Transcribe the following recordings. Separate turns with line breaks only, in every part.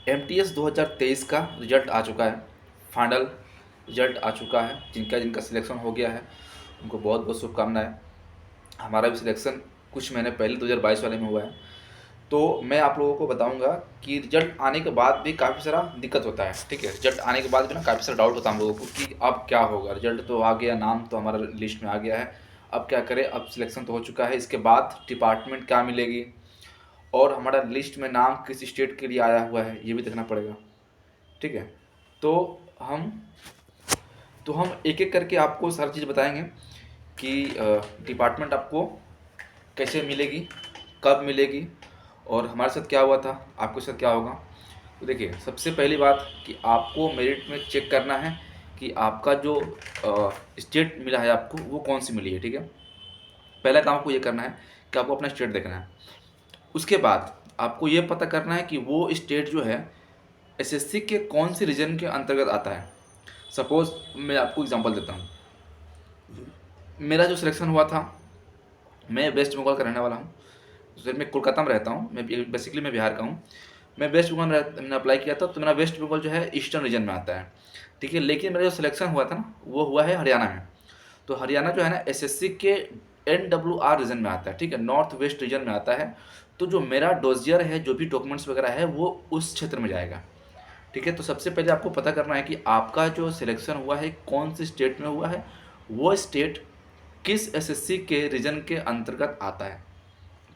MTS 2023 का result आ चुका है। फाइनल रिजल्ट आ चुका है। जिनका जिनका सिलेक्शन हो गया है उनको बहुत बहुत शुभकामनाएं। हमारा भी सिलेक्शन कुछ महीने पहले 2022 वाले में हुआ है। तो मैं आप लोगों को बताऊंगा कि रिजल्ट आने के बाद भी काफ़ी सारा दिक्कत होता है। ठीक है, रिजल्ट आने के बाद भी ना काफ़ी सारा डाउट होता है हम लोगों को कि अब क्या होगा। रिजल्ट तो आ गया, नाम तो हमारा लिस्ट में आ गया है, अब क्या करें। अब सिलेक्शन तो हो चुका है, इसके बाद डिपार्टमेंट क्या मिलेगी और हमारा लिस्ट में नाम किस स्टेट के लिए आया हुआ है ये भी देखना पड़ेगा। ठीक है, तो हम हम एक एक करके आपको सारी चीज़ बताएंगे कि डिपार्टमेंट आपको कैसे मिलेगी, कब मिलेगी और हमारे साथ क्या हुआ था, आपके साथ क्या होगा। तो देखिए, सबसे पहली बात कि आपको मेरिट में चेक करना है कि आपका जो स्टेट मिला है आपको वो कौन सी मिली है। ठीक है, पहला काम आपको ये करना है कि आपको अपना स्टेट देखना है। उसके बाद आपको ये पता करना है कि वो स्टेट जो है एसएससी के कौन से रीजन के अंतर्गत आता है। सपोज़ मैं आपको एग्जांपल देता हूँ। मेरा जो सिलेक्शन हुआ था, मैं वेस्ट बंगाल का रहने वाला हूँ। फिर मैं कोलकाता में रहता हूँ, मैं बेसिकली मैं बिहार का हूँ। मैं वेस्ट बंगाल में मैंने अप्लाई किया था, तो मेरा वेस्ट बंगाल जो है ईस्टर्न रीजन में आता है। ठीक है, लेकिन मेरा जो सिलेक्शन हुआ था ना वो हुआ है हरियाणा में। तो हरियाणा जो है ना एसएससी के NWR रीजन में आता है। ठीक है, नॉर्थ वेस्ट रीजन में आता है। तो जो मेरा डोजियर है, जो भी डॉक्यूमेंट्स वगैरह है वो उस क्षेत्र में जाएगा। ठीक है, तो सबसे पहले आपको पता करना है कि आपका जो सिलेक्शन हुआ है कौन से स्टेट में हुआ है, वो स्टेट किस एसएससी के रीजन के अंतर्गत आता है।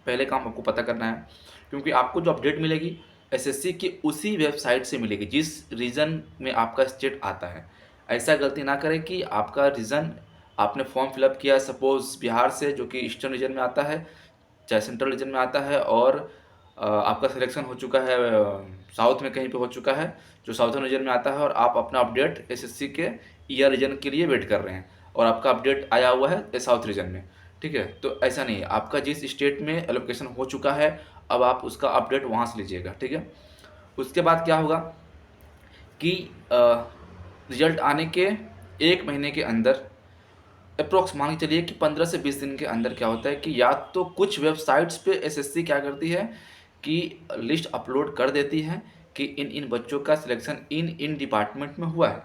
पहले काम आपको पता करना है, क्योंकि आपको जो अपडेट मिलेगी एसएससी की उसी वेबसाइट से मिलेगी जिस रीजन में आपका स्टेट आता है। ऐसा गलती ना करें कि आपका रीजन, आपने फॉर्म फिलअप किया सपोज़ बिहार से, जो कि ईस्टर्न रीजन में आता है, चाहे सेंट्रल रीजन में आता है, और आपका सिलेक्शन हो चुका है साउथ में कहीं पे हो चुका है जो साउथर्न रीजन में आता है, और आप अपना अपडेट एसएससी के ईयर रीजन के लिए वेट कर रहे हैं और आपका अपडेट आया हुआ है साउथ रीजन में। ठीक है, तो ऐसा नहीं है, आपका जिस स्टेट में एलोकेशन हो चुका है अब आप उसका अपडेट वहाँ से लीजिएगा। ठीक है, उसके बाद क्या होगा कि रिजल्ट आने के एक महीने के अंदर अप्रोक्स मान के चलिए कि 15 से 20 दिन के अंदर क्या होता है कि या तो कुछ वेबसाइट्स पे एसएससी क्या करती है कि लिस्ट अपलोड कर देती है कि इन इन बच्चों का सिलेक्शन इन इन डिपार्टमेंट में हुआ है।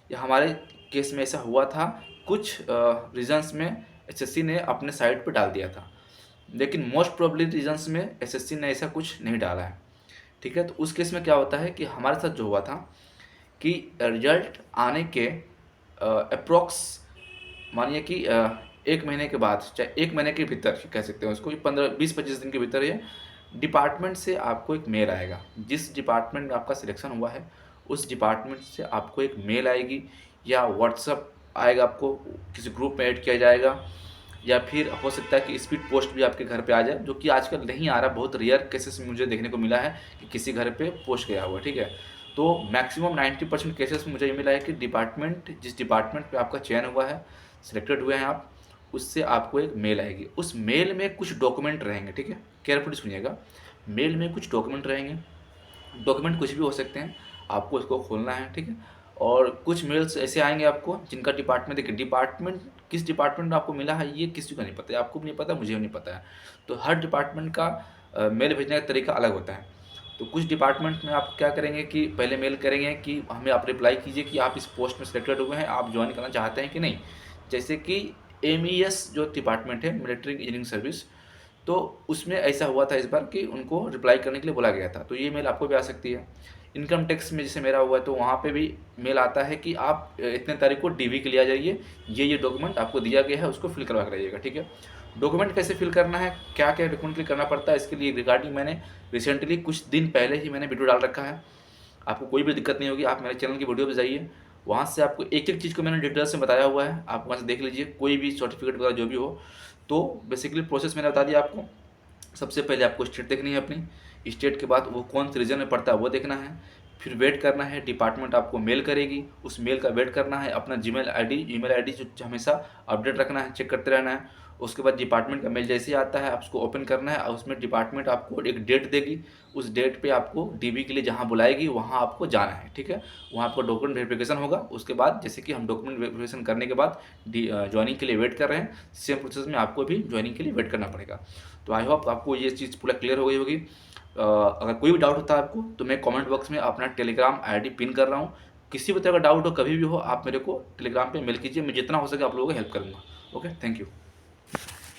या हमारे केस में ऐसा हुआ था, कुछ रीजन्स में एसएससी ने अपने साइट पे डाल दिया था, लेकिन मोस्ट प्रोबेबली रीजन्स में एसएससी ने ऐसा कुछ नहीं डाला है। ठीक है, तो उस केस में क्या होता है कि हमारे साथ जो हुआ था कि रिजल्ट आने के अप्रोक्स मानिए कि एक महीने के बाद, चाहे एक महीने के भीतर कह सकते हैं उसको, 15-20-25 दिन के भीतर ये डिपार्टमेंट से आपको एक मेल आएगा। जिस डिपार्टमेंट में आपका सिलेक्शन हुआ है उस डिपार्टमेंट से आपको एक मेल आएगी या व्हाट्सअप आएगा, आपको किसी ग्रुप में ऐड किया जाएगा, या फिर हो सकता है कि स्पीड पोस्ट भी आपके घर पे आ जाए, जो कि आजकल नहीं आ रहा। बहुत रेयर केसेस में मुझे देखने को मिला है कि किसी घर पे पोस्ट गया हुआ। ठीक है, तो मैक्सिमम 90% केसेस में मुझे ये मिला है कि डिपार्टमेंट, जिस डिपार्टमेंट पे आपका चयन हुआ है, सिलेक्टेड हुए हैं आप, उससे आपको एक मेल आएगी। उस मेल में कुछ डॉक्यूमेंट रहेंगे। ठीक है, केयरफुली सुनिएगा। मेल में कुछ डॉक्यूमेंट रहेंगे, डॉक्यूमेंट कुछ भी हो सकते हैं, आपको उसको खोलना है। ठीक है, और कुछ मेल्स ऐसे आएंगे आपको जिनका डिपार्टमेंट, देखिए डिपार्टमेंट किस डिपार्टमेंट में आपको मिला है ये किसी को नहीं पता है, आपको भी नहीं पता, मुझे भी नहीं पता है। तो हर डिपार्टमेंट का मेल भेजने का तरीका अलग होता है। तो कुछ डिपार्टमेंट में आप क्या करेंगे कि पहले मेल करेंगे कि हमें आप रिप्लाई कीजिए कि आप इस पोस्ट में सिलेक्टेड हुए हैं, आप ज्वाइन करना चाहते हैं कि नहीं। जैसे कि MES जो डिपार्टमेंट है, मिलिट्री इंजीनियरिंग सर्विस, तो उसमें ऐसा हुआ था इस बार कि उनको रिप्लाई करने के लिए बोला गया था। तो ये मेल आपको भी आ सकती है। इनकम टैक्स में जैसे मेरा हुआ है तो वहाँ पे भी मेल आता है कि आप इतने तारीख को DV के लिए आ जाइए, ये डॉक्यूमेंट आपको दिया गया है, उसको फिल करवा कर आइएगा। ठीक है, डॉक्यूमेंट कैसे फिल करना है, क्या क्या डॉक्यूमेंट फिल करना पड़ता है, इसके लिए रिगार्डिंग मैंने रिसेंटली कुछ दिन पहले ही मैंने वीडियो डाल रखा है। आपको कोई भी दिक्कत नहीं होगी, आप मेरे चैनल की वीडियो पर जाइए, वहाँ से आपको एक एक चीज़ को मैंने डिटेल से बताया हुआ है, आप वहाँ से देख लीजिए। कोई भी सर्टिफिकेट वगैरह जो भी हो, तो बेसिकली प्रोसेस मैंने बता दिया आपको। सबसे पहले आपको स्टेट देखनी है अपनी, स्टेट के बाद वो कौन से रीजन में पड़ता है वो देखना है, फिर वेट करना है, डिपार्टमेंट आपको मेल करेगी, उस मेल का वेट करना है, अपना ईमेल आईडी जो हमेशा अपडेट रखना है, चेक करते रहना है। उसके बाद डिपार्टमेंट का मेल जैसे ही आता है आप उसको ओपन करना है और उसमें डिपार्टमेंट आपको एक डेट देगी, उस डेट पे आपको डीबी के लिए जहाँ बुलाएगी वहाँ आपको जाना है, ठीक है। वहाँ आपको डॉक्यूमेंट वेरिफिकेशन होगा। उसके बाद जैसे कि हम डॉक्यूमेंट वेरिफिकेशन करने के बाद ज्वाइनिंग के लिए वेट कर रहे हैं, सेम प्रोसेस में आपको भी ज्वाइनिंग के लिए वेट करना पड़ेगा। तो आई होप आपको ये चीज़ पूरा क्लियर हो गई होगी। अगर कोई भी डाउट होता है आपको तो मैं कमेंट बॉक्स में अपना टेलीग्राम आईडी पिन कर रहा हूँ। किसी भी तरह का डाउट हो कभी भी हो आप मेरे को टेलीग्राम पे मेल कीजिए, मैं जितना हो सके आप लोगों को हेल्प करूँगा। Okay, thank you.